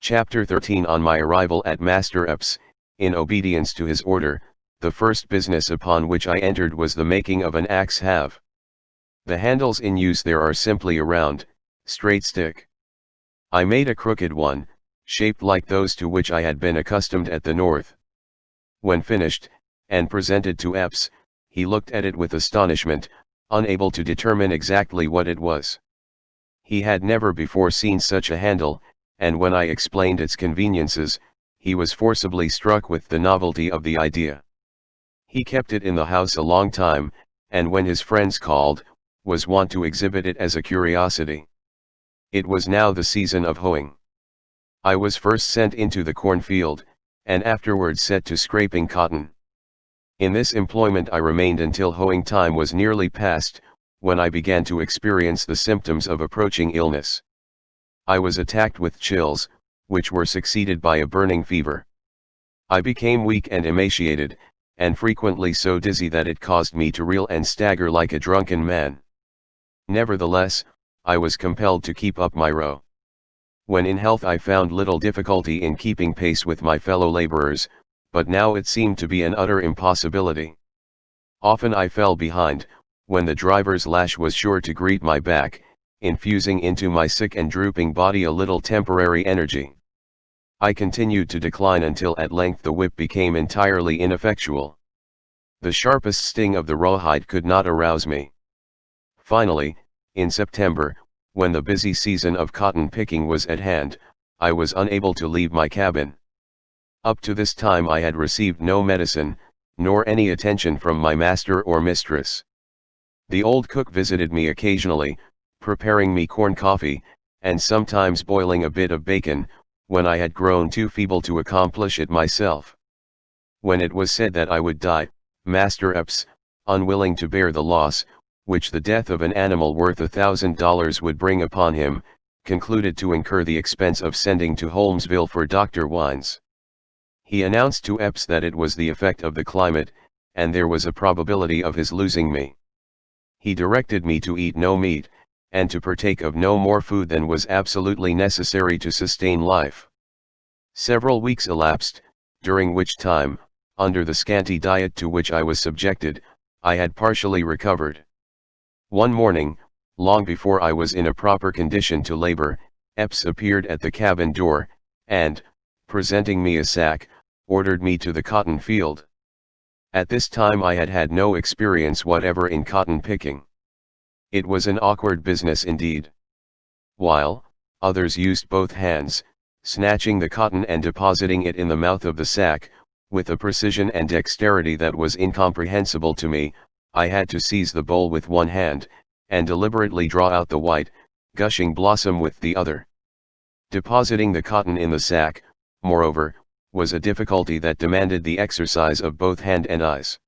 Chapter 13. On my arrival at Master Epps, in obedience to his order, the first business upon which I entered was the making of an axe have. The handles in use there are simply a round, straight stick. I made a crooked one, shaped like those to which I had been accustomed at the North. When finished, and presented to Epps, he looked at it with astonishment, unable to determine exactly what it was. He had never before seen such a handle, and when I explained its conveniences, he was forcibly struck with the novelty of the idea. He kept it in the house a long time, and when his friends called, was wont to exhibit it as a curiosity. It was now the season of hoeing. I was first sent into the cornfield, and afterwards set to scraping cotton. In this employment I remained until hoeing time was nearly past, when I began to experience the symptoms of approaching illness. I was attacked with chills, which were succeeded by a burning fever. I became weak and emaciated, and frequently so dizzy that it caused me to reel and stagger like a drunken man. Nevertheless, I was compelled to keep up my row. When in health I found little difficulty in keeping pace with my fellow laborers, but now it seemed to be an utter impossibility. Often I fell behind, when the driver's lash was sure to greet my back, infusing into my sick and drooping body a little temporary energy. I continued to decline until at length the whip became entirely ineffectual. The sharpest sting of the rawhide could not arouse me. Finally, in September, when the busy season of cotton picking was at hand, I was unable to leave my cabin. Up to this time I had received no medicine, nor any attention from my master or mistress. The old cook visited me occasionally, preparing me corn coffee, and sometimes boiling a bit of bacon, when I had grown too feeble to accomplish it myself. When it was said that I would die, Master Epps, unwilling to bear the loss, which the death of an animal worth $1,000 would bring upon him, concluded to incur the expense of sending to Holmesville for Dr. Wines. He announced to Epps that it was the effect of the climate, and there was a probability of his losing me. He directed me to eat no meat, and to partake of no more food than was absolutely necessary to sustain life. Several weeks elapsed, during which time, under the scanty diet to which I was subjected, I had partially recovered. One morning, long before I was in a proper condition to labor, Epps appeared at the cabin door, and, presenting me a sack, ordered me to the cotton field. At this time I had had no experience whatever in cotton picking. It was an awkward business indeed. While others used both hands, snatching the cotton and depositing it in the mouth of the sack, with a precision and dexterity that was incomprehensible to me, I had to seize the bowl with one hand, and deliberately draw out the white, gushing blossom with the other. Depositing the cotton in the sack, moreover, was a difficulty that demanded the exercise of both hand and eyes.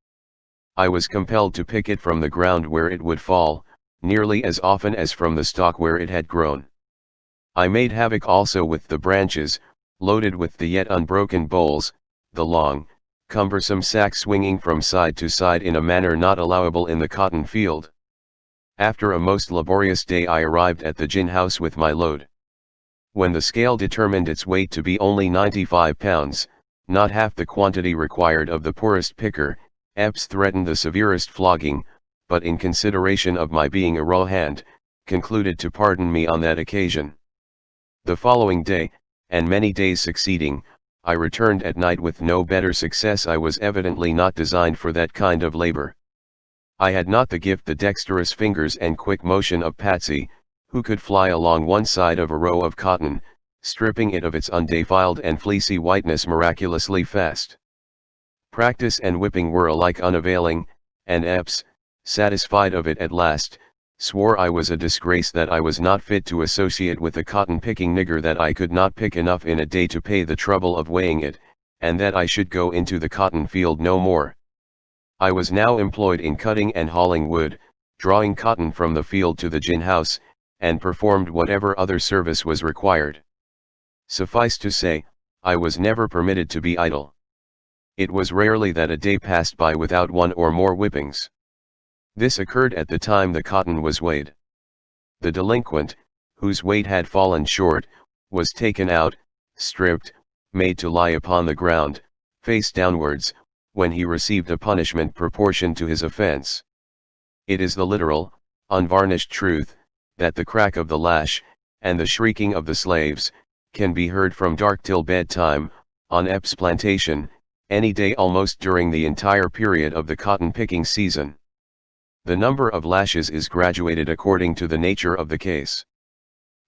I was compelled to pick it from the ground where it would fall, nearly as often as from the stalk where it had grown. I made havoc also with the branches, loaded with the yet unbroken bolls, the long, cumbersome sack swinging from side to side in a manner not allowable in the cotton field. After a most laborious day I arrived at the gin house with my load. When the scale determined its weight to be only 95 pounds, not half the quantity required of the poorest picker, Epps threatened the severest flogging, but in consideration of my being a raw hand, concluded to pardon me on that occasion. The following day, and many days succeeding, I returned at night with no better success. I was evidently not designed for that kind of labor. I had not the gift, the dexterous fingers and quick motion of Patsy, who could fly along one side of a row of cotton, stripping it of its undefiled and fleecy whiteness miraculously fast. Practice and whipping were alike unavailing, and Epps, satisfied of it at last, swore I was a disgrace, that I was not fit to associate with a cotton-picking nigger, that I could not pick enough in a day to pay the trouble of weighing it, and that I should go into the cotton field no more. I was now employed in cutting and hauling wood, drawing cotton from the field to the gin house, and performed whatever other service was required. Suffice to say, I was never permitted to be idle. It was rarely that a day passed by without one or more whippings. This occurred at the time the cotton was weighed. The delinquent, whose weight had fallen short, was taken out, stripped, made to lie upon the ground, face downwards, when he received a punishment proportioned to his offense. It is the literal, unvarnished truth, that the crack of the lash, and the shrieking of the slaves, can be heard from dark till bedtime, on Epps' plantation, any day almost during the entire period of the cotton-picking season. The number of lashes is graduated according to the nature of the case.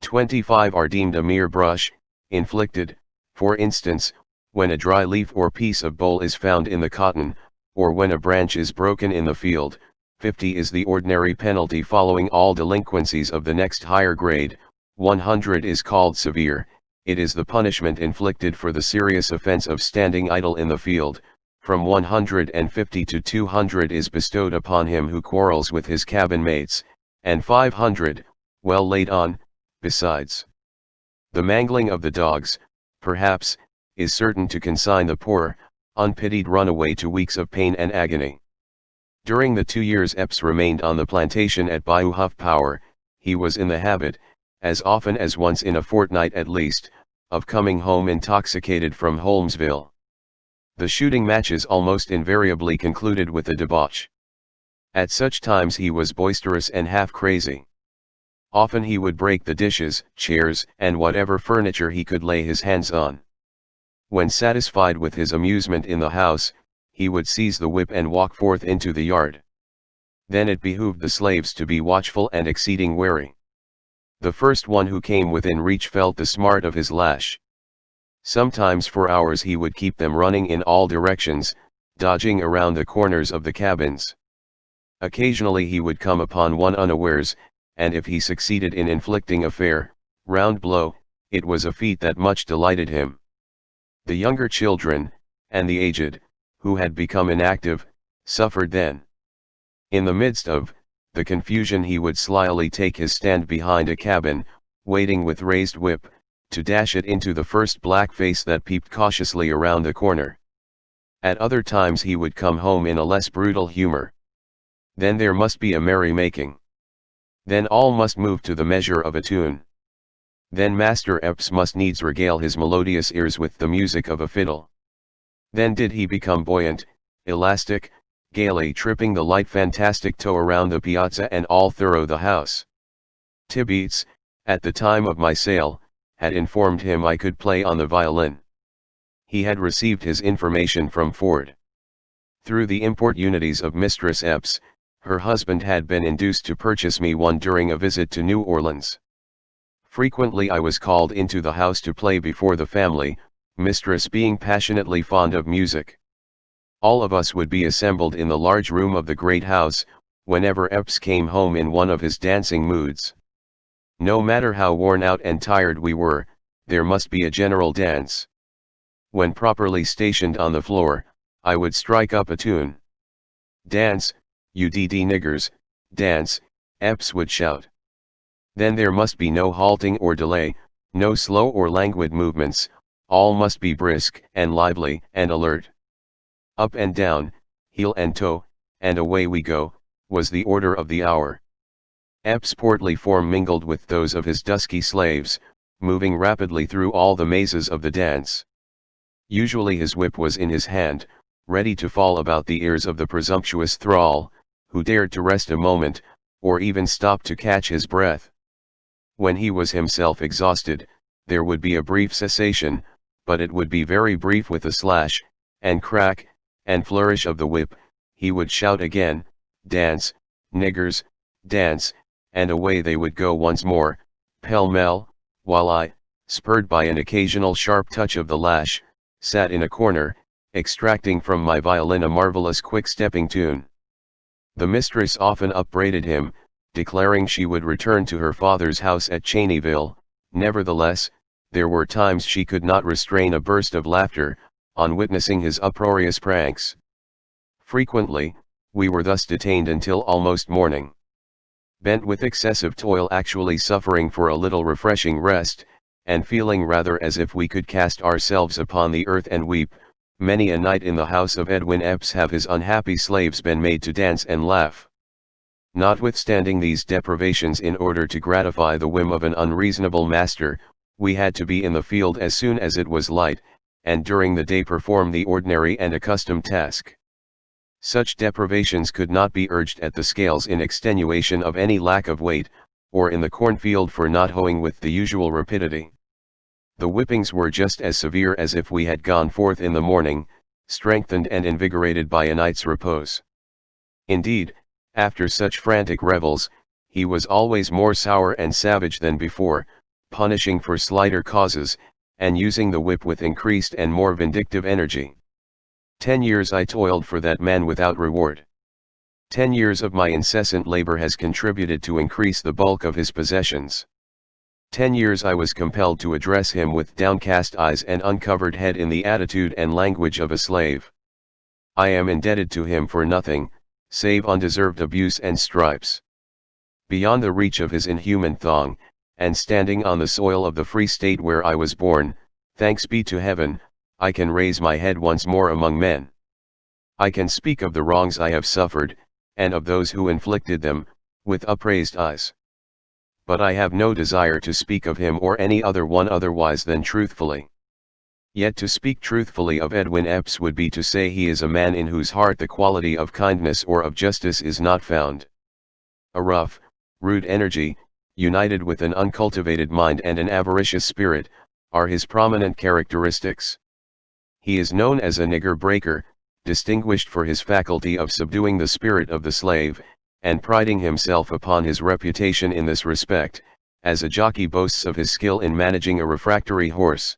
25 are deemed a mere brush, inflicted, for instance, when a dry leaf or piece of bole is found in the cotton, or when a branch is broken in the field. 50 is the ordinary penalty following all delinquencies of the next higher grade. 100 is called severe, it is the punishment inflicted for the serious offense of standing idle in the field. From 150 to 200 is bestowed upon him who quarrels with his cabin mates, and 500, well laid on, besides. The mangling of the dogs, perhaps, is certain to consign the poor, unpitied runaway to weeks of pain and agony. During the 2 years Epps remained on the plantation at Bayou Huff Power, he was in the habit, as often as once in a fortnight at least, of coming home intoxicated from Holmesville. The shooting matches almost invariably concluded with a debauch. At such times he was boisterous and half crazy. Often he would break the dishes, chairs, and whatever furniture he could lay his hands on. When satisfied with his amusement in the house, he would seize the whip and walk forth into the yard. Then it behooved the slaves to be watchful and exceeding wary. The first one who came within reach felt the smart of his lash. Sometimes for hours he would keep them running in all directions, dodging around the corners of the cabins. Occasionally he would come upon one unawares, and if he succeeded in inflicting a fair, round blow, it was a feat that much delighted him. The younger children, and the aged, who had become inactive, suffered then. In the midst of the confusion he would slyly take his stand behind a cabin, waiting with raised whip, to dash it into the first black face that peeped cautiously around the corner. At other times he would come home in a less brutal humor. Then there must be a merry-making. Then all must move to the measure of a tune. Then Master Epps must needs regale his melodious ears with the music of a fiddle. Then did he become buoyant, elastic, gaily tripping the light fantastic toe around the piazza and all through the house. Tibeats, at the time of my sale, had informed him I could play on the violin. He had received his information from Ford. Through the importunities of Mistress Epps, her husband had been induced to purchase me one during a visit to New Orleans. Frequently I was called into the house to play before the family, Mistress being passionately fond of music. All of us would be assembled in the large room of the great house, whenever Epps came home in one of his dancing moods. No matter how worn out and tired we were, there must be a general dance. When properly stationed on the floor, I would strike up a tune. "Dance, you d.d. niggers, dance," Epps would shout. Then there must be no halting or delay, no slow or languid movements, all must be brisk and lively and alert. Up and down, heel and toe, and away we go, was the order of the hour. Epps' portly form mingled with those of his dusky slaves, moving rapidly through all the mazes of the dance. Usually his whip was in his hand, ready to fall about the ears of the presumptuous thrall, who dared to rest a moment, or even stop to catch his breath. When he was himself exhausted, there would be a brief cessation, but it would be very brief. With a slash, and crack, and flourish of the whip, he would shout again, "Dance, niggers, dance," and away they would go once more, pell-mell, while I, spurred by an occasional sharp touch of the lash, sat in a corner, extracting from my violin a marvelous quick-stepping tune. The mistress often upbraided him, declaring she would return to her father's house at Cheneyville. Nevertheless, there were times she could not restrain a burst of laughter, on witnessing his uproarious pranks. Frequently, we were thus detained until almost morning. Bent with excessive toil, actually suffering for a little refreshing rest, and feeling rather as if we could cast ourselves upon the earth and weep, many a night in the house of Edwin Epps have his unhappy slaves been made to dance and laugh. Notwithstanding these deprivations, in order to gratify the whim of an unreasonable master, we had to be in the field as soon as it was light, and during the day perform the ordinary and accustomed task. Such deprivations could not be urged at the scales in extenuation of any lack of weight, or in the cornfield for not hoeing with the usual rapidity. The whippings were just as severe as if we had gone forth in the morning, strengthened and invigorated by a night's repose. Indeed, after such frantic revels, he was always more sour and savage than before, punishing for slighter causes, and using the whip with increased and more vindictive energy. 10 years I toiled for that man without reward. 10 years of my incessant labor has contributed to increase the bulk of his possessions. 10 years I was compelled to address him with downcast eyes and uncovered head in the attitude and language of a slave. I am indebted to him for nothing, save undeserved abuse and stripes. Beyond the reach of his inhuman thong, and standing on the soil of the free state where I was born, thanks be to heaven, I can raise my head once more among men. I can speak of the wrongs I have suffered, and of those who inflicted them, with upraised eyes. But I have no desire to speak of him or any other one otherwise than truthfully. Yet to speak truthfully of Edwin Epps would be to say he is a man in whose heart the quality of kindness or of justice is not found. A rough, rude energy, united with an uncultivated mind and an avaricious spirit, are his prominent characteristics. He is known as a nigger breaker, distinguished for his faculty of subduing the spirit of the slave, and priding himself upon his reputation in this respect, as a jockey boasts of his skill in managing a refractory horse.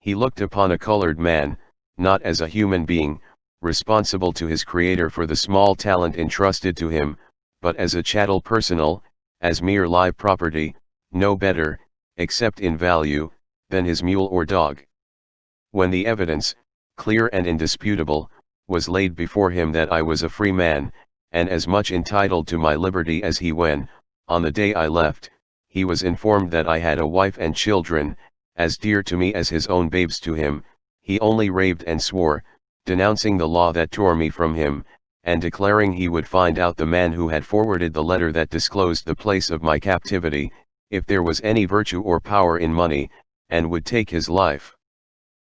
He looked upon a colored man, not as a human being, responsible to his Creator for the small talent entrusted to him, but as a chattel personal, as mere live property, no better, except in value, than his mule or dog. When the evidence, clear and indisputable, was laid before him that I was a free man, and as much entitled to my liberty as he when, on the day I left, he was informed that I had a wife and children, as dear to me as his own babes to him, he only raved and swore, denouncing the law that tore me from him, and declaring he would find out the man who had forwarded the letter that disclosed the place of my captivity, if there was any virtue or power in money, and would take his life.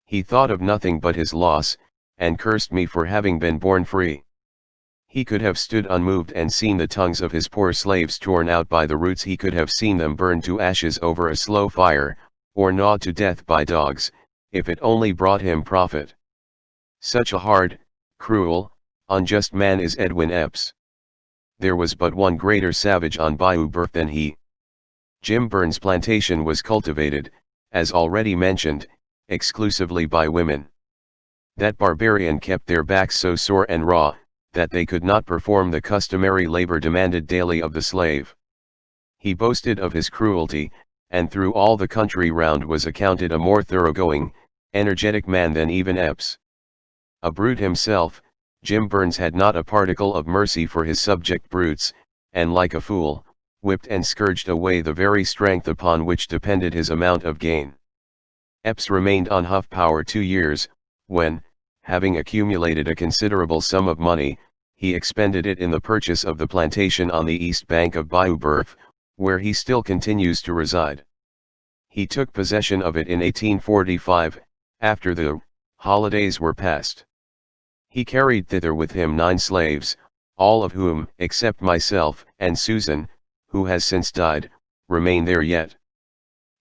He thought of nothing but his loss, and cursed me for having been born free. He could have stood unmoved and seen the tongues of his poor slaves torn out by the roots. He could have seen them burned to ashes over a slow fire, or gnawed to death by dogs, if it only brought him profit. Such a hard, cruel, unjust man is Edwin Epps. There was but one greater savage on Bayou Boeuf than he. Jim Burns' plantation was cultivated, as already mentioned, exclusively by women. That barbarian kept their backs so sore and raw, that they could not perform the customary labor demanded daily of the slave. He boasted of his cruelty, and through all the country round was accounted a more thoroughgoing, energetic man than even Epps. A brute himself, Jim Burns had not a particle of mercy for his subject brutes, and like a fool, whipped and scourged away the very strength upon which depended his amount of gain. Epps remained on Huff Power 2 years, when, having accumulated a considerable sum of money, he expended it in the purchase of the plantation on the east bank of Bayou Boeuf, where he still continues to reside. He took possession of it in 1845, after the holidays were past. He carried thither with him 9 slaves, all of whom, except myself and Susan, who has since died, remain there yet.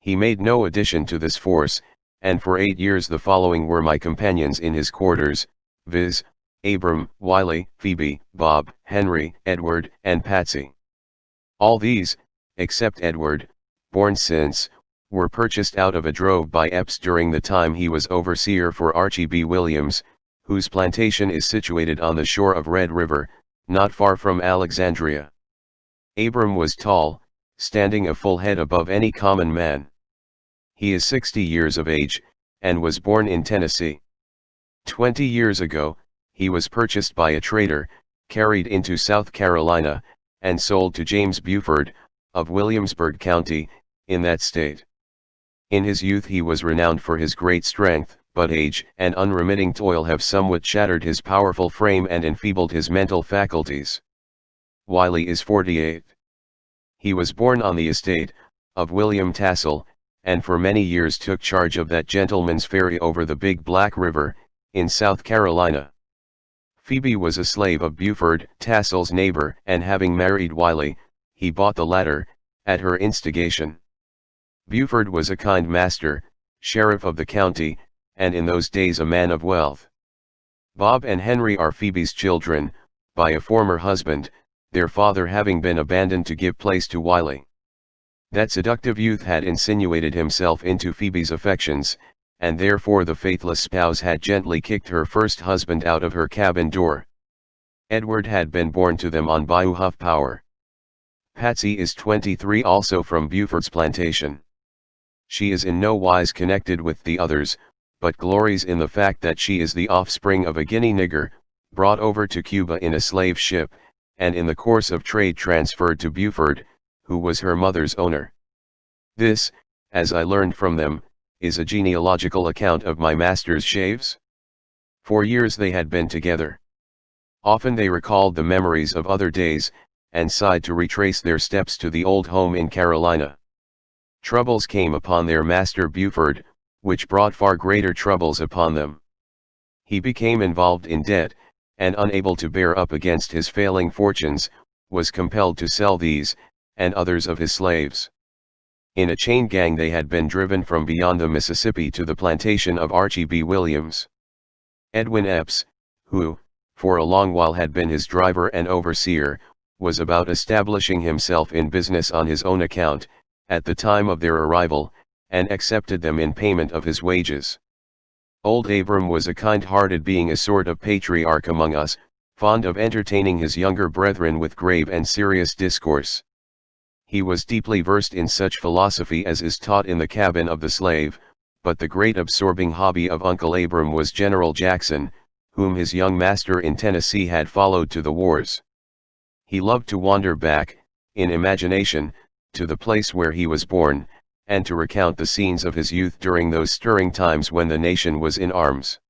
He made no addition to this force, and for 8 years the following were my companions in his quarters, viz., Abram, Wiley, Phoebe, Bob, Henry, Edward, and Patsy. All these, except Edward, born since, were purchased out of a drove by Epps during the time he was overseer for Archie B. Williams, whose plantation is situated on the shore of Red River, not far from Alexandria. Abram was tall, standing a full head above any common man. He is 60 years of age, and was born in Tennessee. 20 years ago, he was purchased by a trader, carried into South Carolina, and sold to James Buford, of Williamsburg County, in that state. In his youth he was renowned for his great strength, but age and unremitting toil have somewhat shattered his powerful frame and enfeebled his mental faculties. Wiley is 48. He was born on the estate of William Tassel, and for many years took charge of that gentleman's ferry over the Big Black River, in South Carolina. Phoebe was a slave of Buford, Tassel's neighbor, and having married Wiley, he bought the latter, at her instigation. Buford was a kind master, sheriff of the county, and in those days a man of wealth. Bob and Henry are Phoebe's children, by a former husband, their father having been abandoned to give place to Wiley. That seductive youth had insinuated himself into Phoebe's affections, and therefore the faithless spouse had gently kicked her first husband out of her cabin door. Edward had been born to them on Bayou Huff Power. Patsy is 23, also from Buford's plantation. She is in no wise connected with the others, but glories in the fact that she is the offspring of a Guinea nigger, brought over to Cuba in a slave ship, and in the course of trade transferred to Buford, who was her mother's owner. This, as I learned from them, is a genealogical account of my master's shaves. For years they had been together. Often they recalled the memories of other days, and sighed to retrace their steps to the old home in Carolina. Troubles came upon their master Buford, which brought far greater troubles upon them. He became involved in debt, and unable to bear up against his failing fortunes, was compelled to sell these, and others of his slaves. In a chain gang they had been driven from beyond the Mississippi to the plantation of Archie B. Williams. Edwin Epps, who, for a long while had been his driver and overseer, was about establishing himself in business on his own account, at the time of their arrival, and accepted them in payment of his wages. Old Abram was a kind-hearted being, a sort of patriarch among us, fond of entertaining his younger brethren with grave and serious discourse. He was deeply versed in such philosophy as is taught in the cabin of the slave, but the great absorbing hobby of Uncle Abram was General Jackson, whom his young master in Tennessee had followed to the wars. He loved to wander back, in imagination, to the place where he was born, and to recount the scenes of his youth during those stirring times when the nation was in arms.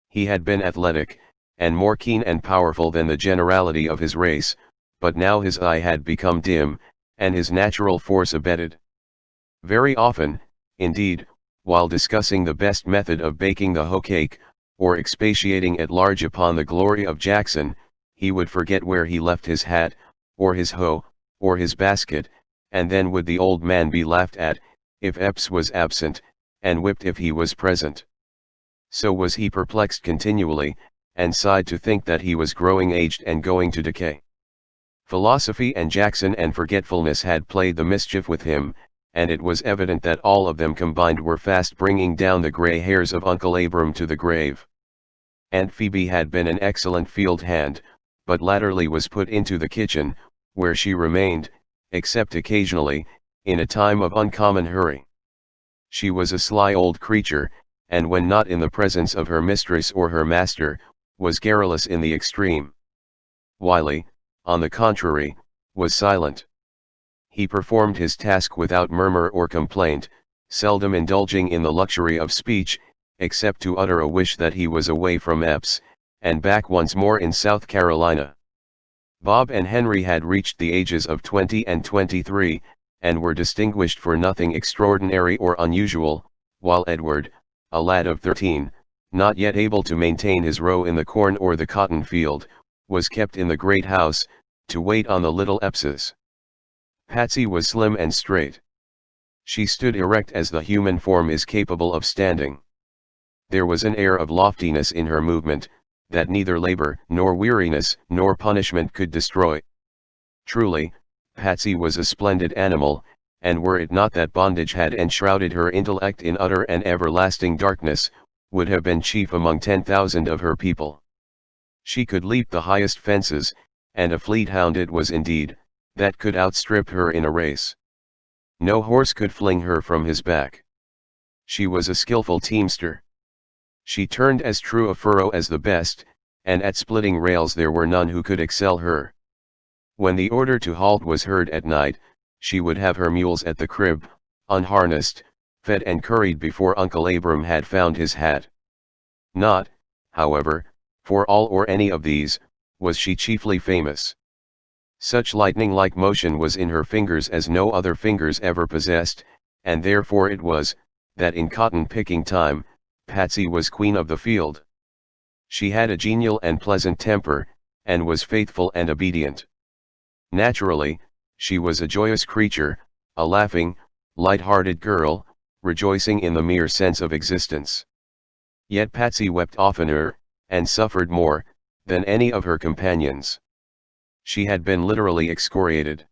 He had been athletic, and more keen and powerful than the generality of his race, but now his eye had become dim, and his natural force abated. Very often, indeed, while discussing the best method of baking the hoe cake, or expatiating at large upon the glory of Jackson, he would forget where he left his hat, or his hoe, or his basket, and then would the old man be laughed at, if Epps was absent, and whipped if he was present. So was he perplexed continually, and sighed to think that he was growing aged and going to decay. Philosophy and Jackson and forgetfulness had played the mischief with him, and it was evident that all of them combined were fast bringing down the gray hairs of Uncle Abram to the grave. Aunt Phoebe had been an excellent field hand, but latterly was put into the kitchen, where she remained, except occasionally, in a time of uncommon hurry. She was a sly old creature, and when not in the presence of her mistress or her master, was garrulous in the extreme. Wiley, on the contrary, was silent. He performed his task without murmur or complaint, seldom indulging in the luxury of speech, except to utter a wish that he was away from Epps, and back once more in South Carolina. Bob and Henry had reached the ages of 20 and 23, and were distinguished for nothing extraordinary or unusual, while Edward, a lad of 13, not yet able to maintain his row in the corn or the cotton field, was kept in the great house, to wait on the little Eppses. Patsy was slim and straight. She stood erect as the human form is capable of standing. There was an air of loftiness in her movement, that neither labor, nor weariness, nor punishment could destroy. Truly, Patsy was a splendid animal, and were it not that bondage had enshrouded her intellect in utter and everlasting darkness, would have been chief among 10,000 of her people. She could leap the highest fences, and a fleet hound it was indeed, that could outstrip her in a race. No horse could fling her from his back. She was a skillful teamster. She turned as true a furrow as the best, and at splitting rails there were none who could excel her. When the order to halt was heard at night, she would have her mules at the crib, unharnessed, fed and curried before Uncle Abram had found his hat. Not, however, for all or any of these, was she chiefly famous. Such lightning-like motion was in her fingers as no other fingers ever possessed, and therefore it was, that in cotton-picking time, Patsy was queen of the field. She had a genial and pleasant temper, and was faithful and obedient. Naturally, she was a joyous creature, a laughing, light-hearted girl, rejoicing in the mere sense of existence. Yet Patsy wept oftener, and suffered more, than any of her companions. She had been literally excoriated.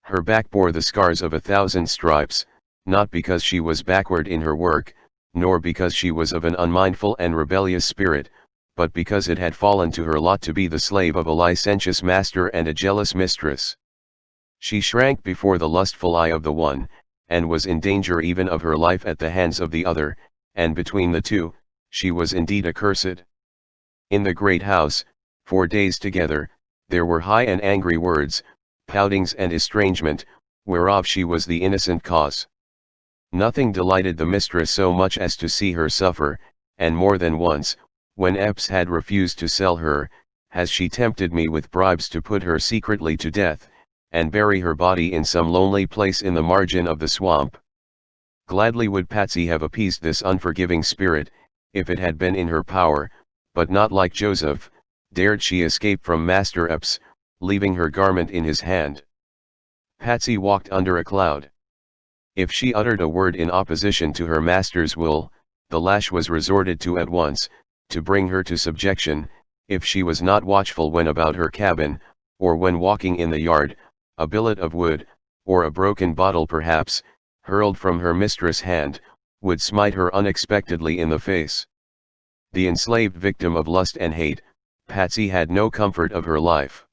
Her back bore the scars of 1,000 stripes, not because she was backward in her work, nor because she was of an unmindful and rebellious spirit, but because it had fallen to her lot to be the slave of a licentious master and a jealous mistress. She shrank before the lustful eye of the one, and was in danger even of her life at the hands of the other, and between the two, she was indeed accursed. In the great house, 4 days together, there were high and angry words, poutings and estrangement, whereof she was the innocent cause. Nothing delighted the mistress so much as to see her suffer, and more than once, when Epps had refused to sell her, has she tempted me with bribes to put her secretly to death, and bury her body in some lonely place in the margin of the swamp. Gladly would Patsy have appeased this unforgiving spirit, if it had been in her power, but not like Joseph, dared she escape from Master Epps, leaving her garment in his hand. Patsy walked under a cloud. If she uttered a word in opposition to her master's will, the lash was resorted to at once, to bring her to subjection. If she was not watchful when about her cabin, or when walking in the yard, a billet of wood, or a broken bottle perhaps, hurled from her mistress' hand, would smite her unexpectedly in the face. The enslaved victim of lust and hate, Patsy had no comfort of her life.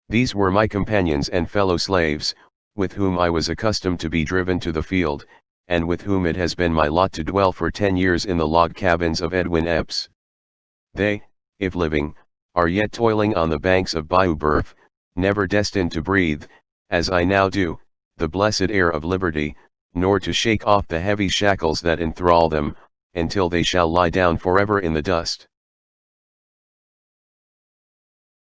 These were my companions and fellow slaves, with whom I was accustomed to be driven to the field, and with whom it has been my lot to dwell for 10 years in the log cabins of Edwin Epps. They, if living, are yet toiling on the banks of Bayou Boeuf, never destined to breathe, as I now do, the blessed air of liberty, nor to shake off the heavy shackles that enthrall them, until they shall lie down forever in the dust.